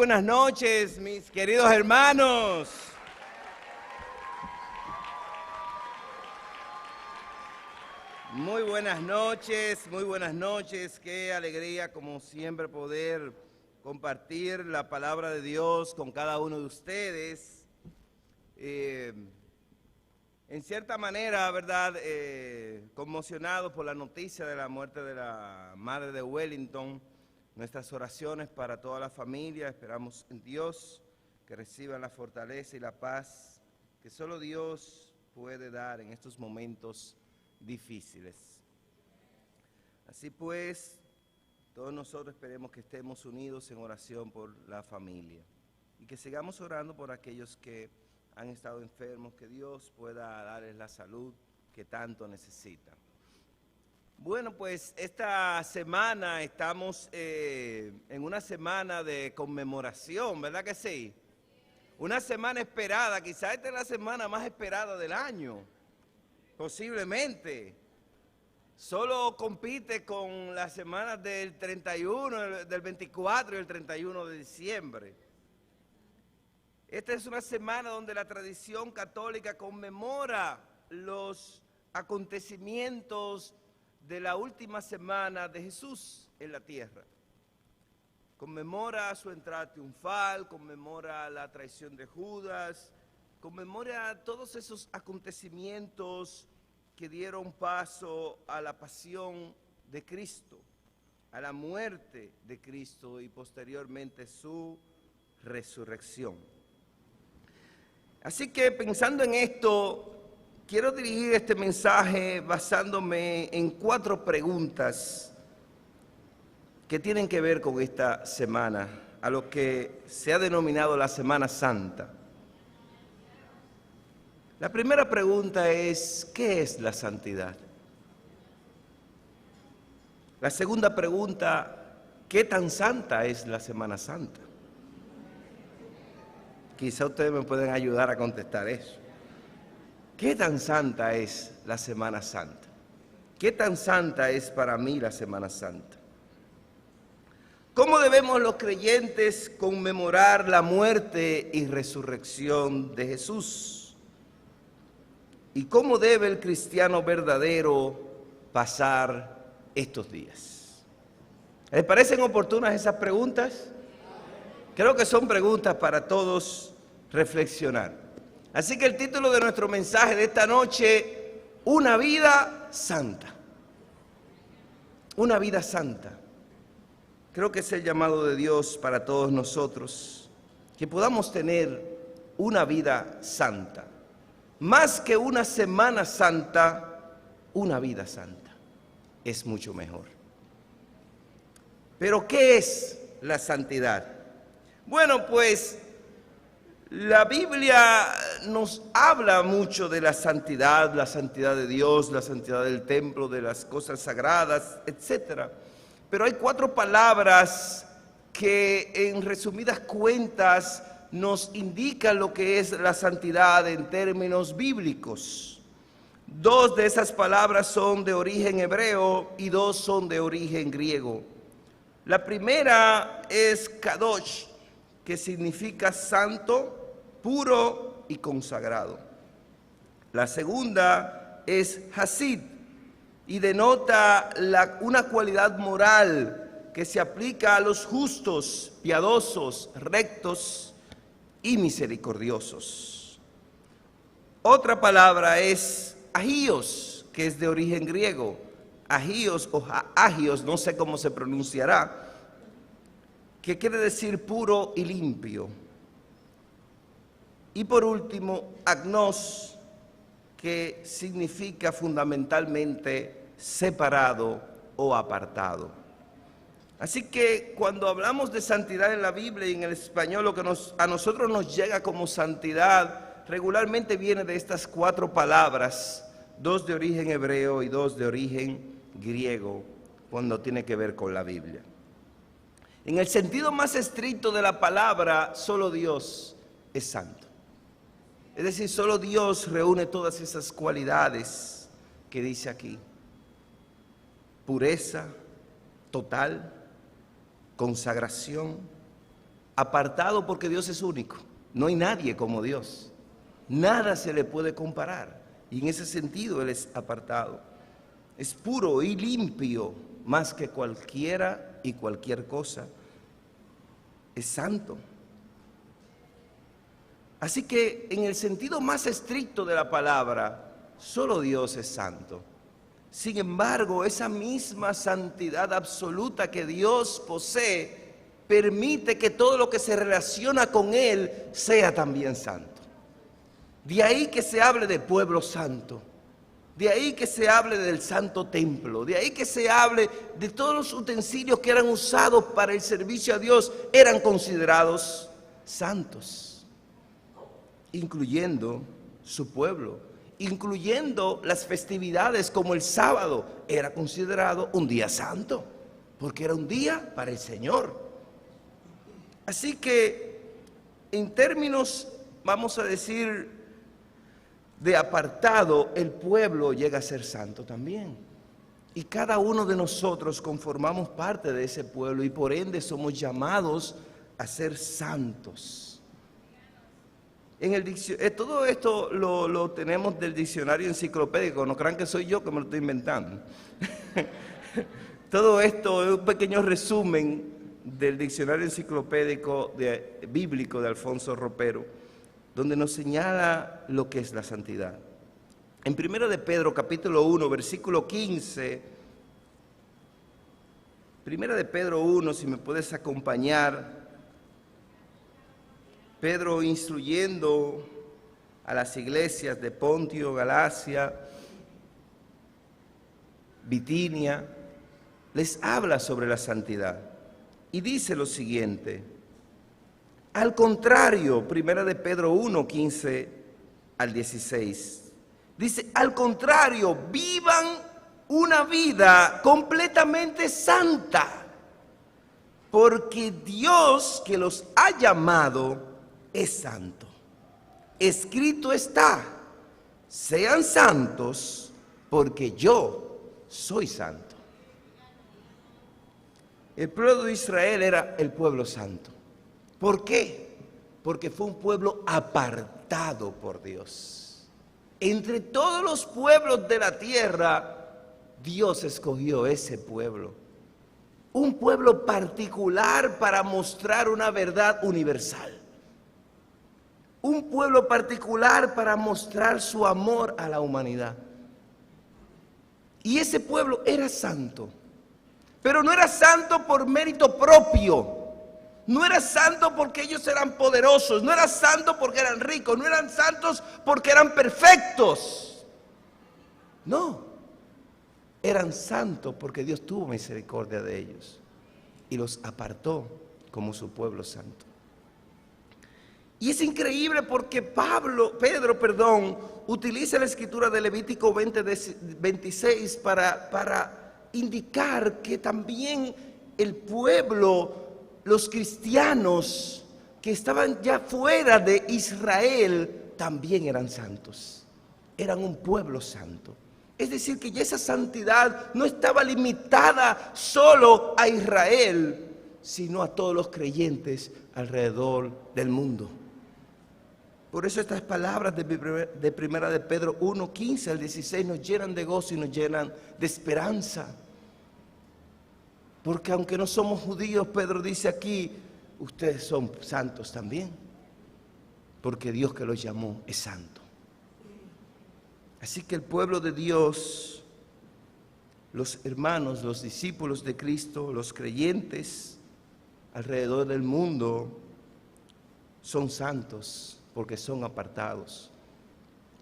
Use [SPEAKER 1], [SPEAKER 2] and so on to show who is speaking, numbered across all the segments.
[SPEAKER 1] buenas noches, mis queridos hermanos. Muy buenas noches. Qué alegría, como siempre, poder compartir la palabra de Dios con cada uno de ustedes. En cierta manera, ¿verdad? Conmocionados por la noticia de la muerte de la madre de Wellington. Nuestras oraciones para toda la familia, esperamos en Dios que reciban la fortaleza y la paz que solo Dios puede dar en estos momentos difíciles. Así pues, todos nosotros esperemos que estemos unidos en oración por la familia y que sigamos orando por aquellos que han estado enfermos, que Dios pueda darles la salud que tanto necesitan. Bueno, pues esta semana estamos en una semana de conmemoración, ¿verdad que sí? Una semana esperada, quizás esta es la semana más esperada del año, posiblemente. Solo compite con las semanas del 31, del 24 y el 31 de diciembre. Esta es una semana donde la tradición católica conmemora los acontecimientos de la última semana de Jesús en la tierra. Conmemora su entrada triunfal, conmemora la traición de Judas, conmemora todos esos acontecimientos que dieron paso a la pasión de Cristo, a la muerte de Cristo y posteriormente su resurrección. Así que pensando en esto, quiero dirigir este mensaje basándome en 4 preguntas que tienen que ver con esta semana, a lo que se ha denominado la Semana Santa. La primera pregunta es, ¿qué es la santidad? La segunda pregunta, ¿qué tan santa es la Semana Santa? Quizá ustedes me pueden ayudar a contestar eso. ¿Qué tan santa es la Semana Santa? ¿Qué tan santa es para mí la Semana Santa? ¿Cómo debemos los creyentes conmemorar la muerte y resurrección de Jesús? ¿Y cómo debe el cristiano verdadero pasar estos días? ¿Les parecen oportunas esas preguntas? Creo que son preguntas para todos reflexionar. Así que el título de nuestro mensaje de esta noche, una vida santa. Una vida santa. Creo que es el llamado de Dios para todos nosotros, que podamos tener una vida santa. Más que una Semana Santa, una vida santa. Es mucho mejor. Pero, ¿qué es la santidad? Bueno, pues la Biblia nos habla mucho de la santidad de Dios, la santidad del templo, de las cosas sagradas, etc. Pero hay 4 palabras que en resumidas cuentas nos indican lo que es la santidad en términos bíblicos. 2 de esas palabras son de origen hebreo y 2 son de origen griego. La primera es kadosh, que significa santo, puro y consagrado. La segunda es hasid y denota una cualidad moral que se aplica a los justos, piadosos, rectos y misericordiosos. Otra palabra es agios, que es de origen griego. Agios o agios, no sé cómo se pronunciará, que quiere decir puro y limpio. Y por último, agnos, que significa fundamentalmente separado o apartado. Así que cuando hablamos de santidad en la Biblia y en el español, lo que a nosotros nos llega como santidad regularmente viene de estas 4 palabras, 2 de origen hebreo y 2 de origen griego, cuando tiene que ver con la Biblia. En el sentido más estricto de la palabra, solo Dios es santo. Es decir, solo Dios reúne todas esas cualidades que dice aquí. Pureza total, consagración, apartado porque Dios es único. No hay nadie como Dios. Nada se le puede comparar. Y en ese sentido Él es apartado. Es puro y limpio más que cualquiera y cualquier cosa. Es santo. Así que en el sentido más estricto de la palabra, solo Dios es santo. Sin embargo, esa misma santidad absoluta que Dios posee permite que todo lo que se relaciona con Él sea también santo. De ahí que se hable de pueblo santo, de ahí que se hable del santo templo, de ahí que se hable de todos los utensilios que eran usados para el servicio a Dios, eran considerados santos, incluyendo su pueblo, incluyendo las festividades como el sábado, era considerado un día santo, porque era un día para el Señor. Así que, en términos, vamos a decir, de apartado, el pueblo llega a ser santo también. Y cada uno de nosotros conformamos parte de ese pueblo y por ende somos llamados a ser santos. Todo esto lo tenemos del diccionario enciclopédico, no crean que soy yo que me lo estoy inventando. Todo esto es un pequeño resumen del diccionario enciclopédico bíblico de Alfonso Ropero, donde nos señala lo que es la santidad. En 1 de Pedro, capítulo 1, versículo 15, 1 de Pedro 1, si me puedes acompañar, Pedro instruyendo a las iglesias de Pontio, Galacia, Bitinia, les habla sobre la santidad y dice lo siguiente: al contrario, 1 de Pedro 1, 15 al 16, dice, al contrario, vivan una vida completamente santa, porque Dios que los ha llamado es santo. Escrito está, sean santos, porque yo soy santo. El pueblo de Israel era el pueblo santo. ¿Por qué? Porque fue un pueblo apartado por Dios. Entre todos los pueblos de la tierra, Dios escogió ese pueblo. Un pueblo particular para mostrar una verdad universal. Un pueblo particular para mostrar su amor a la humanidad. Y ese pueblo era santo. Pero no era santo por mérito propio. No era santo porque ellos eran poderosos, no era santo porque eran ricos, no eran santos porque eran perfectos. No, eran santos porque Dios tuvo misericordia de ellos y los apartó como su pueblo santo. Y es increíble porque Pedro utiliza la escritura de Levítico 26 para indicar que también el pueblo, los cristianos que estaban ya fuera de Israel, también eran santos. Eran un pueblo santo. Es decir, que ya esa santidad no estaba limitada solo a Israel, sino a todos los creyentes alrededor del mundo. Por eso estas palabras de 1 de Pedro 1, 15 al 16 nos llenan de gozo y nos llenan de esperanza. Porque aunque no somos judíos, Pedro dice aquí, ustedes son santos también, porque Dios que los llamó es santo. Así que el pueblo de Dios, los hermanos, los discípulos de Cristo, los creyentes alrededor del mundo, son santos porque son apartados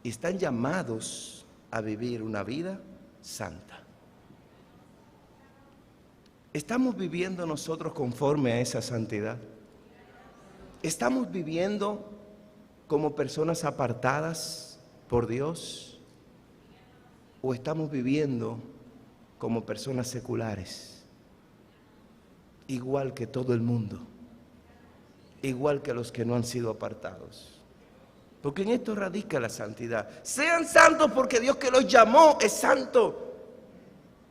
[SPEAKER 1] y están llamados a vivir una vida santa. ¿Estamos viviendo nosotros conforme a esa santidad? ¿Estamos viviendo como personas apartadas por Dios? ¿O estamos viviendo como personas seculares? Igual que todo el mundo, igual que los que no han sido apartados. Porque en esto radica la santidad. Sean santos porque Dios que los llamó es santo.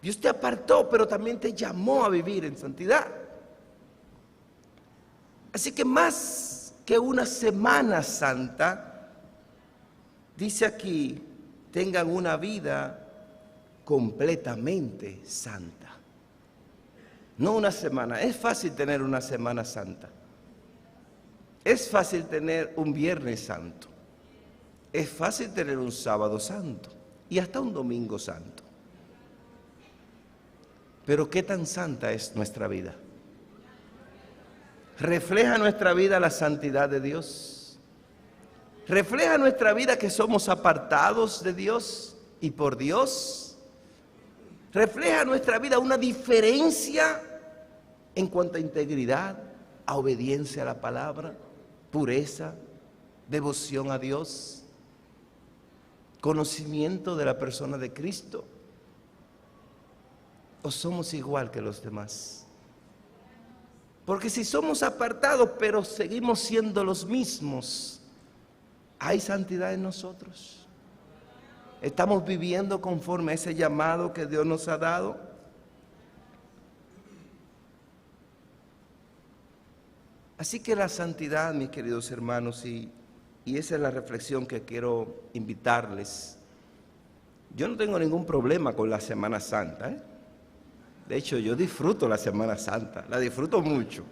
[SPEAKER 1] Dios te apartó, pero también te llamó a vivir en santidad. Así que más que una Semana Santa, dice aquí, tengan una vida completamente santa. No una semana. Es fácil tener una Semana Santa. Es fácil tener un Viernes Santo. Es fácil tener un Sábado Santo y hasta un Domingo Santo. Pero ¿qué tan santa es nuestra vida? ¿Refleja nuestra vida la santidad de Dios? ¿Refleja nuestra vida que somos apartados de Dios y por Dios? ¿Refleja nuestra vida una diferencia en cuanto a integridad, a obediencia a la palabra, pureza, devoción a Dios, conocimiento de la persona de Cristo? ¿O somos igual que los demás? Porque si somos apartados pero seguimos siendo los mismos, ¿hay santidad en nosotros? ¿Estamos viviendo conforme a ese llamado que Dios nos ha dado? Así que la santidad, mis queridos hermanos, y esa es la reflexión que quiero invitarles. Yo no tengo ningún problema con la Semana Santa, ¿eh? De hecho, yo disfruto la Semana Santa, la disfruto mucho.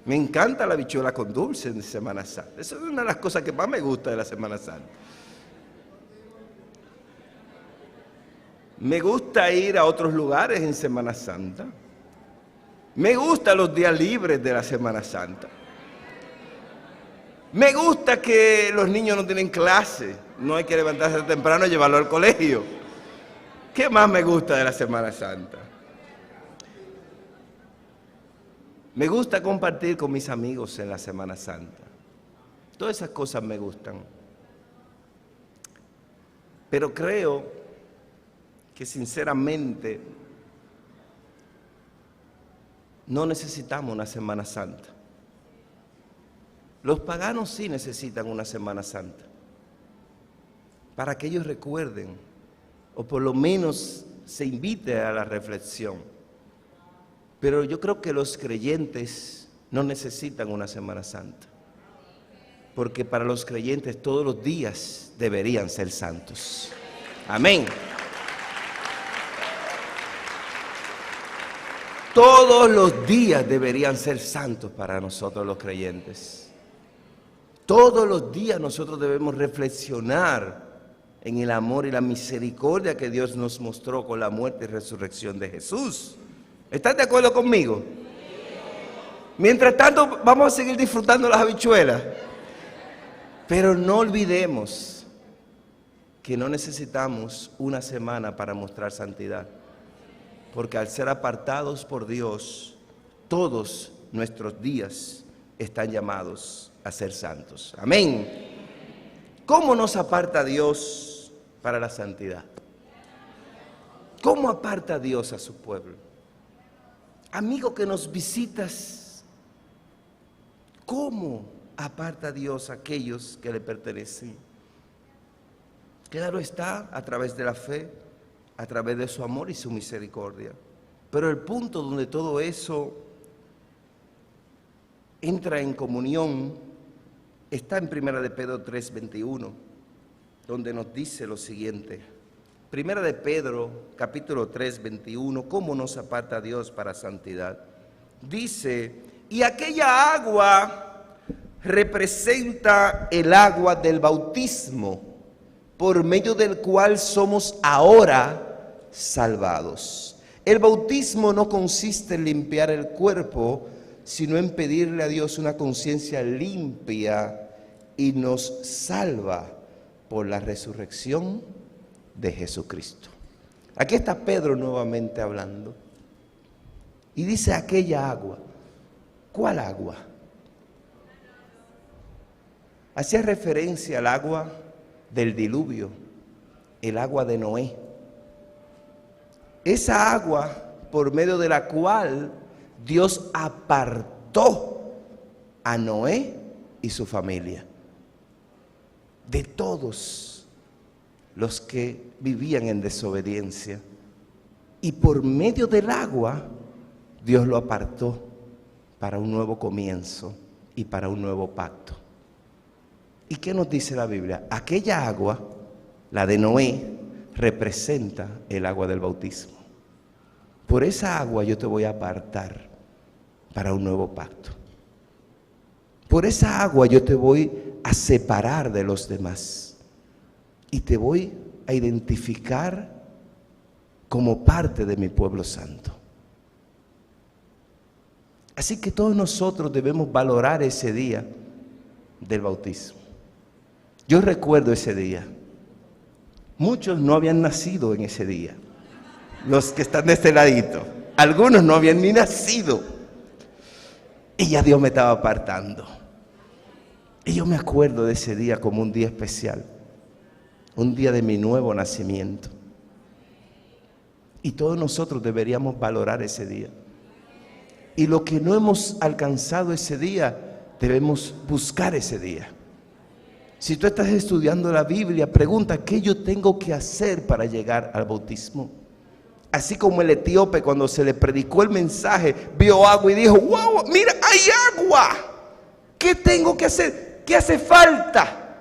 [SPEAKER 1] Me encanta la habichuela con dulce en Semana Santa. Esa es una de las cosas que más me gusta de la Semana Santa. Me gusta ir a otros lugares en Semana Santa. Me gustan los días libres de la Semana Santa. Me gusta que los niños no tienen clase. No hay que levantarse temprano y llevarlo al colegio. ¿Qué más me gusta de la Semana Santa? Me gusta compartir con mis amigos en la Semana Santa. Todas esas cosas me gustan. Pero creo que sinceramente no necesitamos una Semana Santa. Los paganos sí necesitan una Semana Santa para que ellos recuerden, o por lo menos se invite a la reflexión. Pero yo creo que los creyentes no necesitan una Semana Santa, porque para los creyentes todos los días deberían ser santos. Amén. Todos los días deberían ser santos para nosotros los creyentes. Todos los días nosotros debemos reflexionar en el amor y la misericordia que Dios nos mostró con la muerte y resurrección de Jesús. ¿Estás de acuerdo conmigo? Mientras tanto, vamos a seguir disfrutando las habichuelas. Pero no olvidemos que no necesitamos una semana para mostrar santidad. Porque al ser apartados por Dios, todos nuestros días están llamados a ser santos. Amén. ¿Cómo nos aparta Dios para la santidad? ¿Cómo aparta Dios a su pueblo? Amigo que nos visitas, ¿cómo aparta Dios a aquellos que le pertenecen? Claro está, a través de la fe, a través de su amor y su misericordia. Pero el punto donde todo eso entra en comunión está en 1 de Pedro 3:21, donde nos dice lo siguiente. 1 de Pedro, capítulo 3:21, ¿cómo nos aparta Dios para santidad? Dice, y aquella agua representa el agua del bautismo, por medio del cual somos ahora salvados. El bautismo no consiste en limpiar el cuerpo, sino en pedirle a Dios una conciencia limpia, y nos salva por la resurrección de Jesucristo. Aquí está Pedro nuevamente hablando y dice aquella agua. ¿Cuál agua? Hacía referencia al agua del diluvio, el agua de Noé. Esa agua por medio de la cual Dios apartó a Noé y su familia de todos los que vivían en desobediencia. Y por medio del agua, Dios lo apartó para un nuevo comienzo y para un nuevo pacto. ¿Y qué nos dice la Biblia? Aquella agua, la de Noé, representa el agua del bautismo. Por esa agua yo te voy a apartar para un nuevo pacto. Por esa agua yo te voy a separar de los demás y te voy a identificar como parte de mi pueblo santo. Así que todos nosotros debemos valorar ese día del bautismo. Yo recuerdo ese día. Muchos no habían nacido en ese día. Los que están de este ladito. Algunos no habían ni nacido. Y ya Dios me estaba apartando. Y yo me acuerdo de ese día como un día especial. Un día de mi nuevo nacimiento. Y todos nosotros deberíamos valorar ese día. Y lo que no hemos alcanzado ese día, debemos buscar ese día. Si tú estás estudiando la Biblia, pregunta, ¿qué yo tengo que hacer para llegar al bautismo? Así como el etíope, cuando se le predicó el mensaje, vio agua y dijo, wow, mira, hay agua. ¿Qué tengo que hacer? ¿Qué hace falta?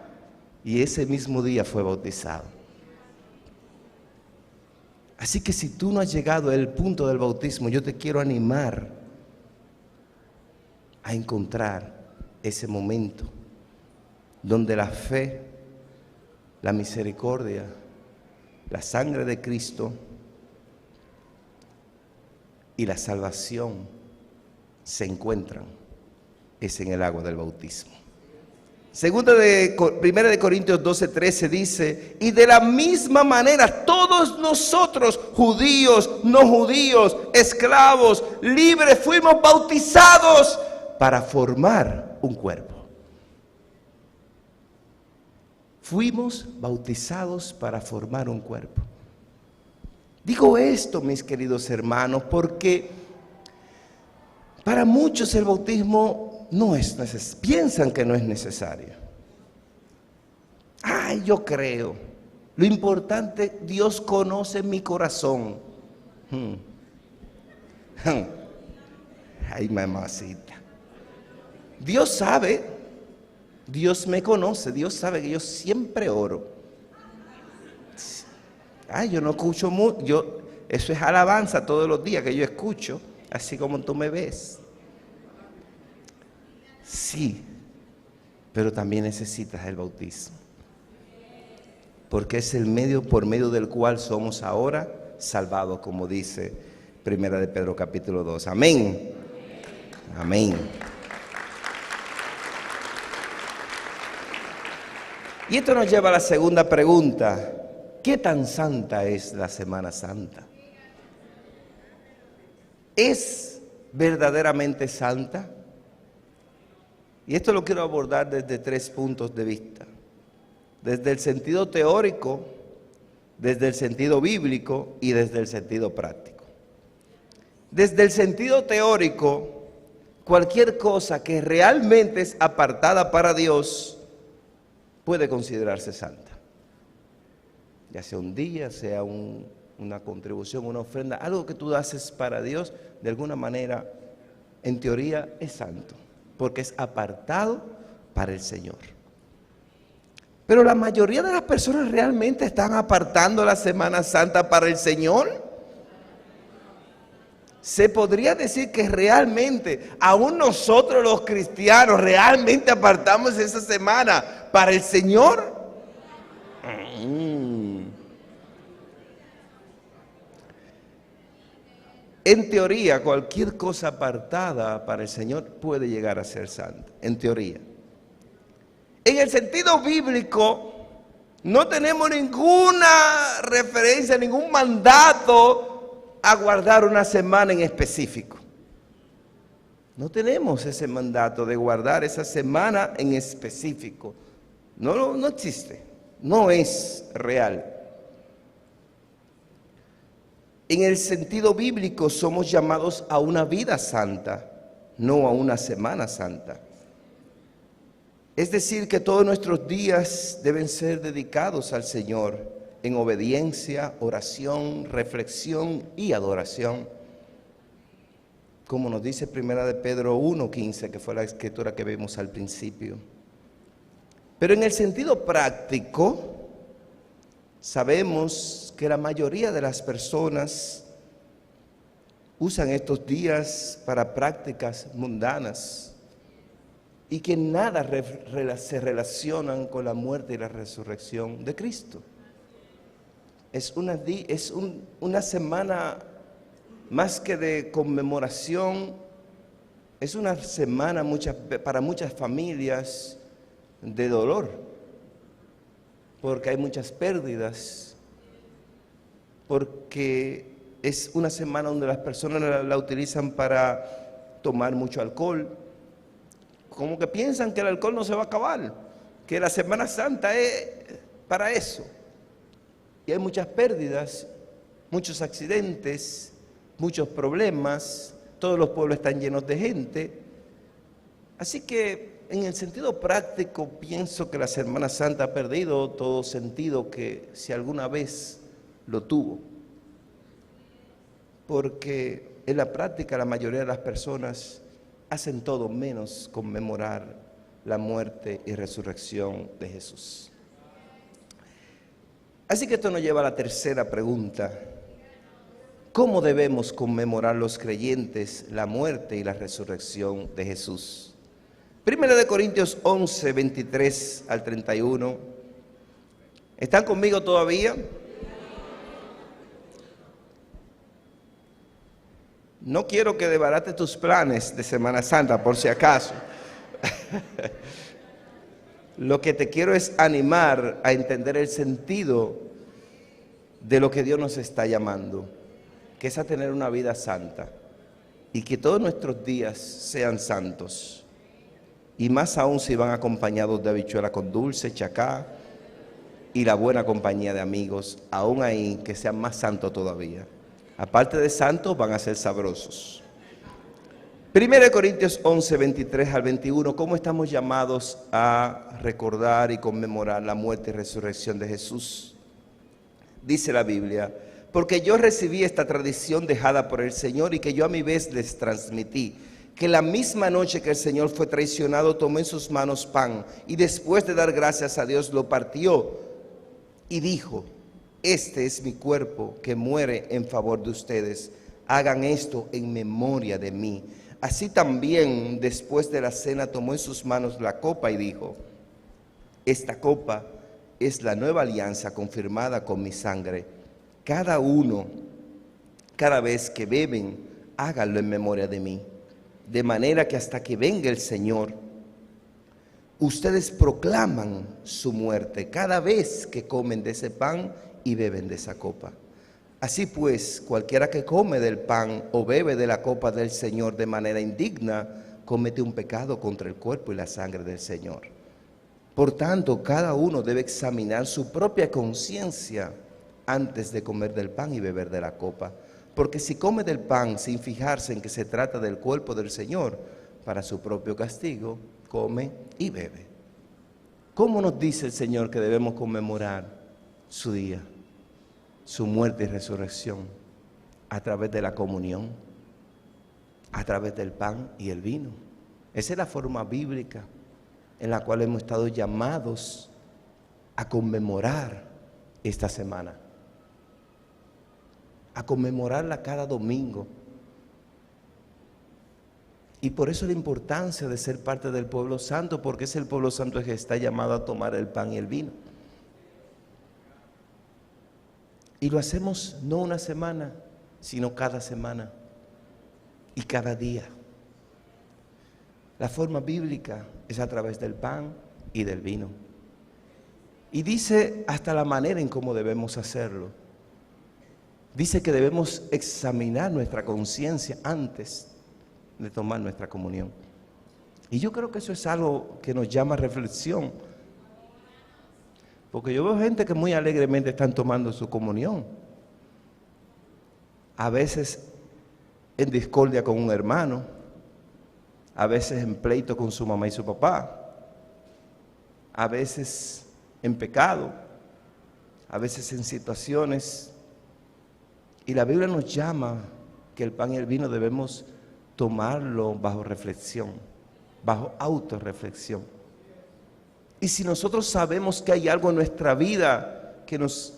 [SPEAKER 1] Y ese mismo día fue bautizado. Así que si tú no has llegado al punto del bautismo, yo te quiero animar a encontrar ese momento donde la fe, la misericordia, la sangre de Cristo y la salvación se encuentran, es en el agua del bautismo. Primera de Corintios 12:13 dice, y de la misma manera todos nosotros, judíos, no judíos, esclavos, libres, fuimos bautizados para formar un cuerpo. Fuimos bautizados para formar un cuerpo. Digo esto, mis queridos hermanos, porque para muchos el bautismo no es necesario, piensan que no es necesario. Ay, yo creo. Lo importante, Dios conoce mi corazón. Ay, mamacita. Dios sabe, Dios me conoce, Dios sabe que yo siempre oro. Ay, yo no escucho mucho, eso es alabanza todos los días que yo escucho, así como tú me ves. Sí, pero también necesitas el bautismo, porque es el medio por medio del cual somos ahora salvados, como dice Primera de Pedro capítulo 2. Amén. Amén. Y esto nos lleva a la segunda pregunta. ¿Qué tan santa es la Semana Santa? ¿Es verdaderamente santa? Y esto lo quiero abordar desde 3 puntos de vista. Desde el sentido teórico, desde el sentido bíblico y desde el sentido práctico. Desde el sentido teórico, cualquier cosa que realmente es apartada para Dios puede considerarse santa. Ya sea un día, sea una contribución, una ofrenda, algo que tú haces para Dios, de alguna manera, en teoría, es santo, porque es apartado para el Señor. Pero la mayoría de las personas realmente están apartando la Semana Santa para el Señor. Se podría decir que realmente, aún nosotros los cristianos, realmente apartamos esa semana para el Señor. En teoría, cualquier cosa apartada para el Señor puede llegar a ser santa, en teoría. En el sentido bíblico, no tenemos ninguna referencia, ningún mandato a guardar una semana en específico. No tenemos ese mandato de guardar esa semana en específico. No existe, no es real. En el sentido bíblico somos llamados a una vida santa, no a una semana santa. Es decir, que todos nuestros días deben ser dedicados al Señor en obediencia, oración, reflexión y adoración. como nos dice Primera de Pedro 1:15, que fue la escritura que vimos al principio. Pero en el sentido práctico, sabemos que la mayoría de las personas usan estos días para prácticas mundanas y que nada se relacionan con la muerte y la resurrección de Cristo. Es una semana más que de conmemoración, es una semana para muchas familias de dolor, porque hay muchas pérdidas, porque es una semana donde las personas la utilizan para tomar mucho alcohol, como que piensan que el alcohol no se va a acabar, que la Semana Santa es para eso. Y hay muchas pérdidas, muchos accidentes, muchos problemas, todos los pueblos están llenos de gente. Así que en el sentido práctico pienso que la Semana Santa ha perdido todo sentido que si alguna vez lo tuvo. Porque en la práctica la mayoría de las personas hacen todo menos conmemorar la muerte y resurrección de Jesús. Así que esto nos lleva a la tercera pregunta. ¿Cómo debemos conmemorar los creyentes la muerte y la resurrección de Jesús? Primera de Corintios 11, 23 al 31. ¿Están conmigo todavía? No quiero que desbarate tus planes de Semana Santa, por si acaso. Lo que te quiero es animar a entender el sentido de lo que Dios nos está llamando, que es a tener una vida santa y que todos nuestros días sean santos. Y más aún si van acompañados de habichuela con dulce, chacá y la buena compañía de amigos, aún ahí que sean más santos todavía. Aparte de santos, van a ser sabrosos. 1 Corintios 11, 23 al 21, ¿cómo estamos llamados a recordar y conmemorar la muerte y resurrección de Jesús? Dice la Biblia, porque yo recibí esta tradición dejada por el Señor y que yo a mi vez les transmití, que la misma noche que el Señor fue traicionado, tomó en sus manos pan y después de dar gracias a Dios lo partió y dijo, este es mi cuerpo que muere en favor de ustedes, hagan esto en memoria de mí. Así también, después de la cena, tomó en sus manos la copa y dijo, esta copa es la nueva alianza confirmada con mi sangre. Cada uno, cada vez que beben, háganlo en memoria de mí. De manera que hasta que venga el Señor, ustedes proclaman su muerte cada vez que comen de ese pan y beben de esa copa. Así pues, cualquiera que come del pan o bebe de la copa del Señor de manera indigna, comete un pecado contra el cuerpo y la sangre del Señor. Por tanto, cada uno debe examinar su propia conciencia antes de comer del pan y beber de la copa. Porque si come del pan sin fijarse en que se trata del cuerpo del Señor, para su propio castigo, come y bebe. ¿Cómo nos dice el Señor que debemos conmemorar su día? Su muerte y resurrección, a través de la comunión, a través del pan y el vino. Esa es la forma bíblica en la cual hemos estado llamados a conmemorar esta semana, a conmemorarla cada domingo. Y por eso la importancia de ser parte del pueblo santo, porque es el pueblo santo el que está llamado a tomar el pan y el vino. Y lo hacemos no una semana, sino cada semana y cada día. La forma bíblica es a través del pan y del vino. Y dice hasta la manera en cómo debemos hacerlo. Dice que debemos examinar nuestra conciencia antes de tomar nuestra comunión. Y yo creo que eso es algo que nos llama a reflexión. Porque yo veo gente que muy alegremente están tomando su comunión. A veces en discordia con un hermano, a veces en pleito con su mamá y su papá, a veces en pecado, a veces en situaciones. Y la Biblia nos llama que el pan y el vino debemos tomarlo bajo reflexión, bajo autorreflexión. Y si nosotros sabemos que hay algo en nuestra vida que nos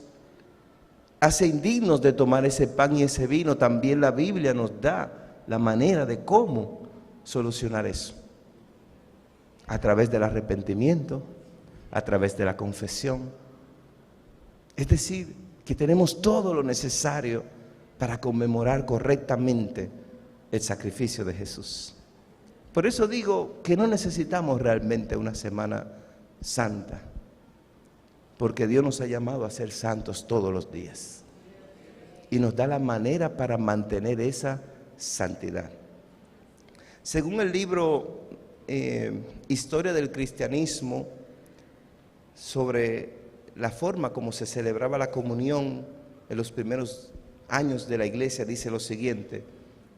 [SPEAKER 1] hace indignos de tomar ese pan y ese vino, también la Biblia nos da la manera de cómo solucionar eso. A través del arrepentimiento, a través de la confesión. Es decir, que tenemos todo lo necesario para conmemorar correctamente el sacrificio de Jesús. Por eso digo que no necesitamos realmente una Semana Santa, porque Dios nos ha llamado a ser santos todos los días y nos da la manera para mantener esa santidad. Según el libro Historia del Cristianismo, sobre la forma como se celebraba la comunión en los primeros años de la iglesia, dice lo siguiente: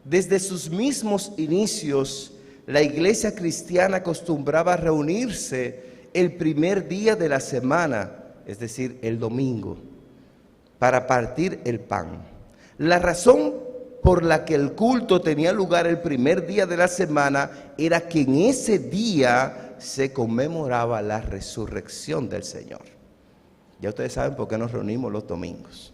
[SPEAKER 1] desde sus mismos inicios, la iglesia cristiana acostumbraba a reunirse el primer día de la semana, es decir, el domingo, para partir el pan. La razón por la que el culto tenía lugar el primer día de la semana era que en ese día se conmemoraba la resurrección del Señor. Ya ustedes saben por qué nos reunimos los domingos.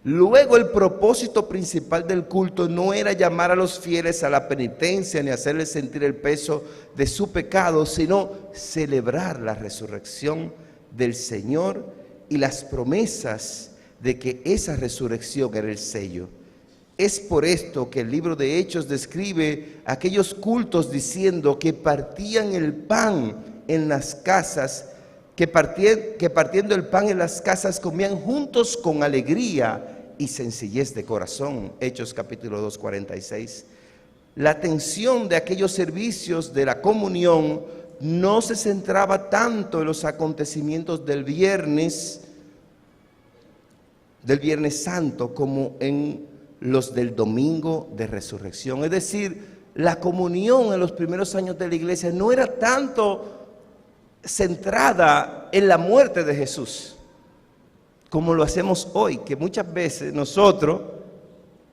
[SPEAKER 1] Luego, el propósito principal del culto no era llamar a los fieles a la penitencia ni hacerles sentir el peso de su pecado, sino celebrar la resurrección del Señor y las promesas de que esa resurrección era el sello. Es por esto que el libro de Hechos describe aquellos cultos diciendo que partían el pan en las casas, que partiendo el pan en las casas comían juntos con alegría y sencillez de corazón. Hechos capítulo 2, 46. La atención de aquellos servicios de la comunión no se centraba tanto en los acontecimientos del Viernes Santo como en los del Domingo de Resurrección. Es decir, la comunión en los primeros años de la iglesia no era tanto centrada en la muerte de Jesús como lo hacemos hoy, que muchas veces nosotros,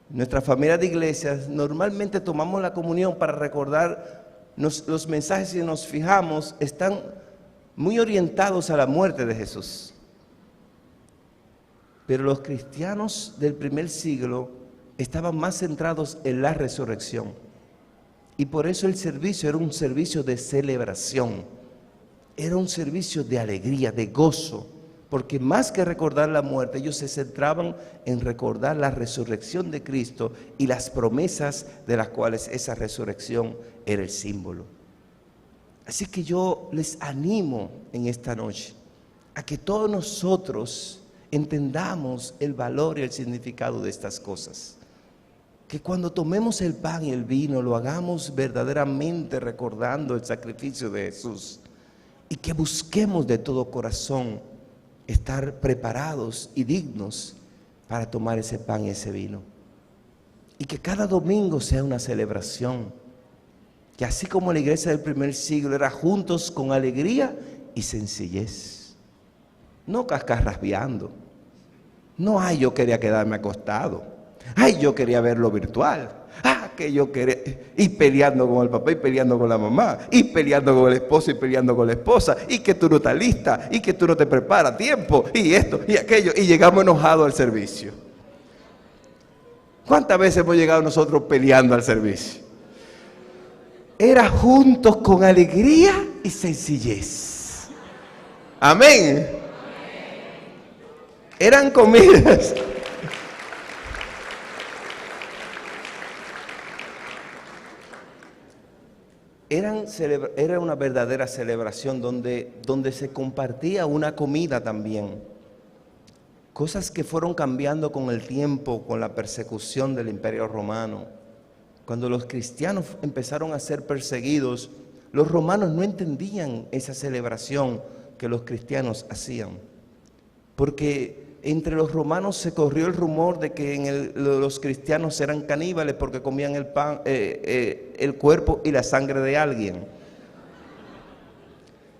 [SPEAKER 1] nuestra familia de iglesias, normalmente tomamos la comunión para recordar los mensajes, si nos fijamos, están muy orientados a la muerte de Jesús. Pero los cristianos del primer siglo estaban más centrados en la resurrección. Y por eso el servicio era un servicio de celebración, era un servicio de alegría, de gozo, porque más que recordar la muerte, ellos se centraban en recordar la resurrección de Cristo y las promesas de las cuales esa resurrección era el símbolo. Así que yo les animo en esta noche a que todos nosotros entendamos el valor y el significado de estas cosas. Que cuando tomemos el pan y el vino lo hagamos verdaderamente recordando el sacrificio de Jesús y que busquemos de todo corazón estar preparados y dignos para tomar ese pan y ese vino. Y que cada domingo sea una celebración. Que así como la iglesia del primer siglo era juntos con alegría y sencillez. No cascarraspeando. No, ay, yo quería quedarme acostado. Ay, yo quería verlo virtual. Que yo quería, y peleando con el papá y peleando con la mamá, y peleando con el esposo y peleando con la esposa, y que tú no estás lista, y que tú no te preparas a tiempo, y esto y aquello, y llegamos enojados al servicio. ¿Cuántas veces hemos llegado nosotros peleando al servicio? Era juntos con alegría y sencillez. Amén. Eran comidas. Era una verdadera celebración donde se compartía una comida también. Cosas que fueron cambiando con el tiempo, con la persecución del Imperio Romano. Cuando los cristianos empezaron a ser perseguidos, los romanos no entendían esa celebración que los cristianos hacían. Porque entre los romanos se corrió el rumor de que los cristianos eran caníbales porque comían el pan, el cuerpo y la sangre de alguien.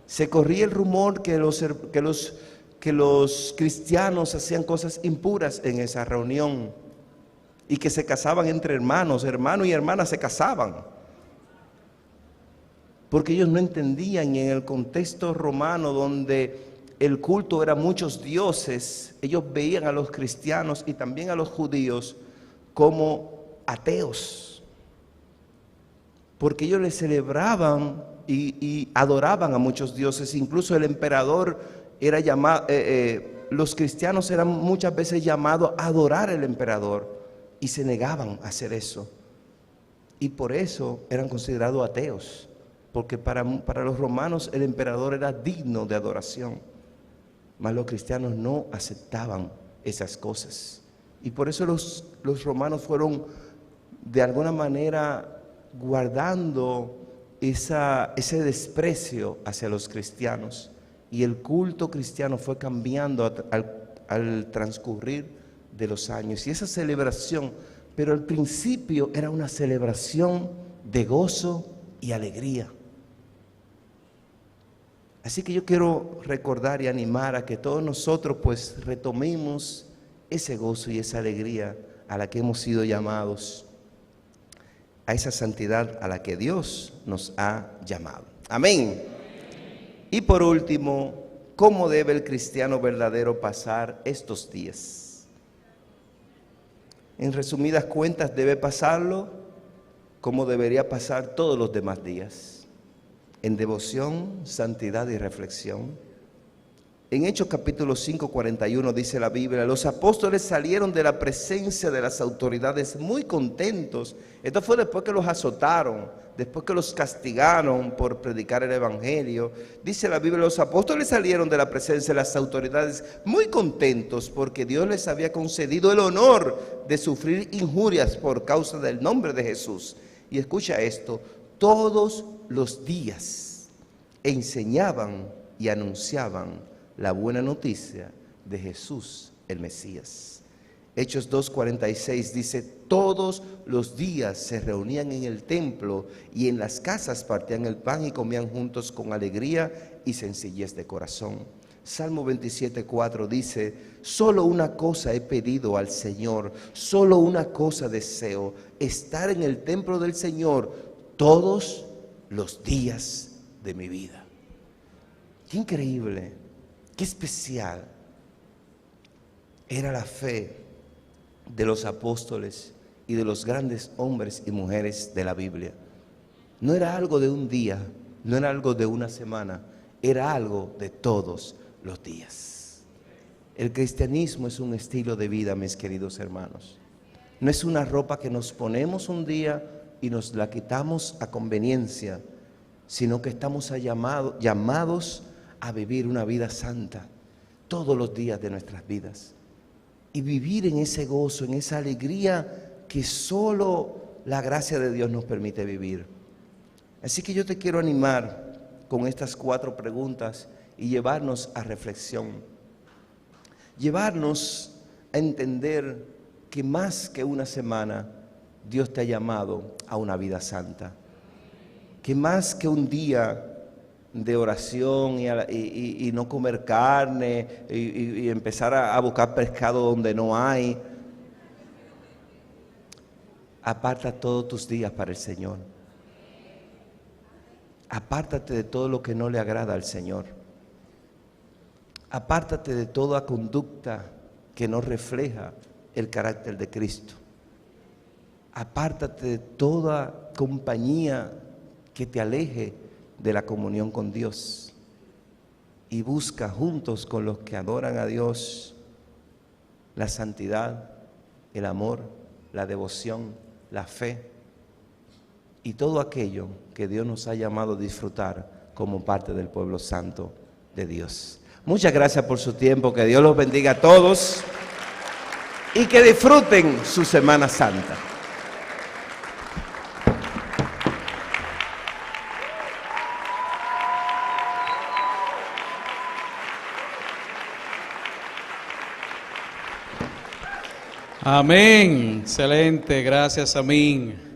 [SPEAKER 1] Se corría el rumor que los cristianos hacían cosas impuras en esa reunión. y que se casaban entre hermanos, hermano y hermana se casaban. Porque ellos no entendían, y en el contexto romano donde el culto era muchos dioses, ellos veían a los cristianos y también a los judíos como ateos. Porque ellos les celebraban y adoraban a muchos dioses. Incluso el emperador era llamado, los cristianos eran muchas veces llamados a adorar al emperador y se negaban a hacer eso. Y por eso eran considerados ateos, porque para los romanos el emperador era digno de adoración, mas los cristianos no aceptaban esas cosas. Y por eso los romanos fueron de alguna manera guardando ese desprecio hacia los cristianos, y el culto cristiano fue cambiando al transcurrir de los años. Y esa celebración, pero al principio era una celebración de gozo y alegría. Así que yo quiero recordar y animar a que todos nosotros pues retomemos ese gozo y esa alegría a la que hemos sido llamados, a esa santidad a la que Dios nos ha llamado. Amén. Y por último, ¿cómo debe el cristiano verdadero pasar estos días? En resumidas cuentas, debe pasarlo como debería pasar todos los demás días, en devoción, santidad y reflexión. En Hechos capítulo 5, 41 dice la Biblia: los apóstoles salieron de la presencia de las autoridades muy contentos. Esto fue después que los azotaron, después que los castigaron por predicar el evangelio. Dice la Biblia: los apóstoles salieron de la presencia de las autoridades muy contentos porque Dios les había concedido el honor de sufrir injurias por causa del nombre de Jesús. Y escucha esto: todos los días enseñaban y anunciaban la buena noticia de Jesús el Mesías. Hechos 2:46 dice: todos los días se reunían en el templo y en las casas partían el pan y comían juntos con alegría y sencillez de corazón. Salmo 27:4 dice: solo una cosa he pedido al Señor, solo una cosa deseo, estar en el templo del Señor todos los días de mi vida. Qué increíble, qué especial era la fe de los apóstoles y de los grandes hombres y mujeres de la Biblia. No era algo de un día, no era algo de una semana, era algo de todos los días. El cristianismo es un estilo de vida, mis queridos hermanos. No es una ropa que nos ponemos un día y nos la quitamos a conveniencia, sino que estamos llamados a vivir una vida santa todos los días de nuestras vidas y vivir en ese gozo, en esa alegría que solo la gracia de Dios nos permite vivir. Así que yo te quiero animar con estas 4 preguntas y llevarnos a reflexión, llevarnos a entender que más que una semana Dios te ha llamado a una vida santa, que más que un día de oración y no comer carne y empezar a buscar pescado donde no hay, aparta todos tus días para el Señor. Apártate de todo lo que no le agrada al Señor. Apártate de toda conducta que no refleja el carácter de Cristo. Apártate de toda compañía que te aleje de la comunión con Dios y busca juntos con los que adoran a Dios la santidad, el amor, la devoción, la fe y todo aquello que Dios nos ha llamado a disfrutar como parte del pueblo santo de Dios. Muchas gracias por su tiempo, que Dios los bendiga a todos y que disfruten su Semana Santa.
[SPEAKER 2] Amén. Excelente. Gracias, Amín.